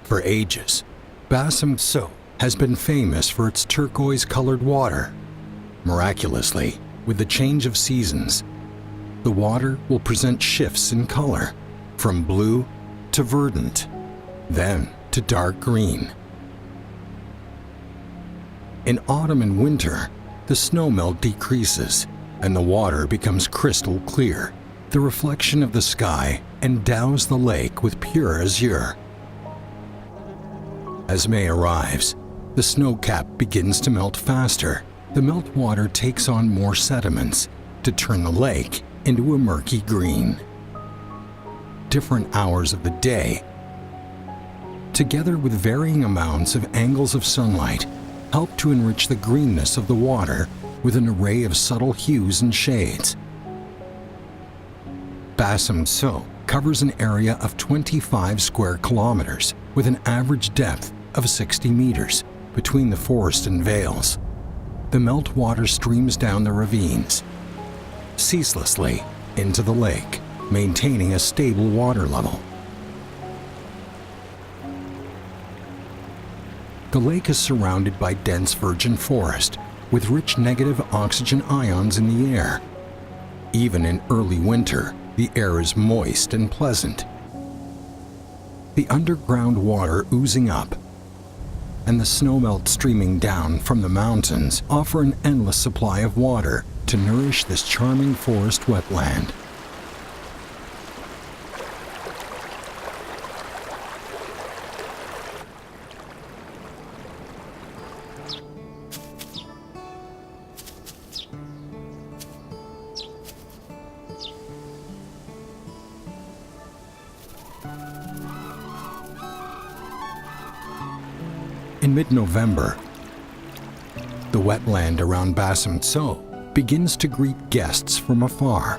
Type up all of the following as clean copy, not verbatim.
For ages, Basum Co has been famous for its turquoise-colored water. Miraculously, with the change of seasons, the water will present shifts in color, from blue to verdant, then to dark green. In autumn and winter, the snowmelt decreases and the water becomes crystal clear. The reflection of the sky endows the lake with pure azure. As May arrives, the snow cap begins to melt faster. The meltwater takes on more sediments to turn the lake into a murky green. Different hours of the day, together with varying amounts of angles of sunlight, help to enrich the greenness of the water with an array of subtle hues and shades. Basum Co covers an area of 25 square kilometers with an average depth of 60 meters between the forest and vales. The meltwater streams down the ravines, ceaselessly into the lake, maintaining a stable water level. The lake is surrounded by dense virgin forest with rich negative oxygen ions in the air. Even in early winter, the air is moist and pleasant. The underground water oozing up and the snowmelt streaming down from the mountains offer an endless supply of water to nourish this charming forest wetland. In mid-November, the wetland around Basum Co begins to greet guests from afar.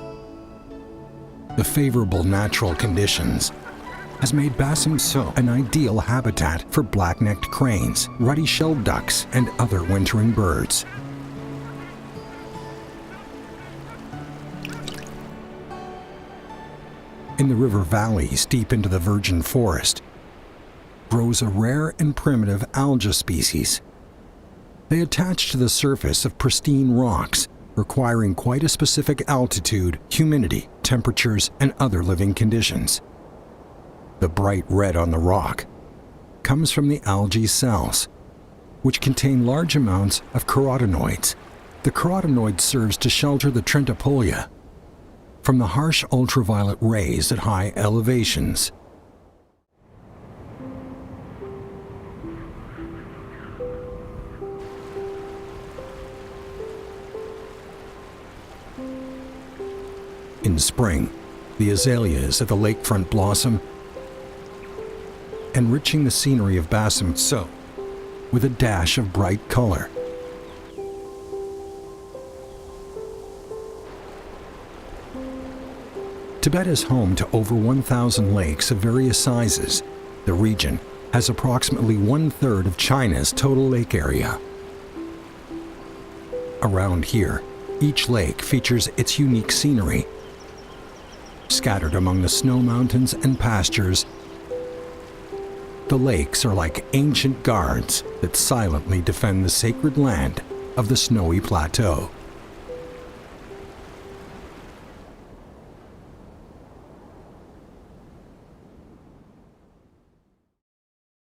The favorable natural conditions has made Basum Co an ideal habitat for black-necked cranes, ruddy-shelled ducks, and other wintering birds. In the river valleys deep into the virgin forest grows a rare and primitive alga species. They attach to the surface of pristine rocks, requiring quite a specific altitude, humidity, temperatures, and other living conditions. The bright red on the rock comes from the algae cells, which contain large amounts of carotenoids. The carotenoid serves to shelter the Trentapolia from the harsh ultraviolet rays at high elevations. In spring, the azaleas at the lakefront blossom, enriching the scenery of Basum Co with a dash of bright color. Tibet is home to over 1,000 lakes of various sizes. The region has approximately 1/3 of China's total lake area. Around here, each lake features its unique scenery. Scattered among the snow mountains and pastures, the lakes are like ancient guards that silently defend the sacred land of the snowy plateau.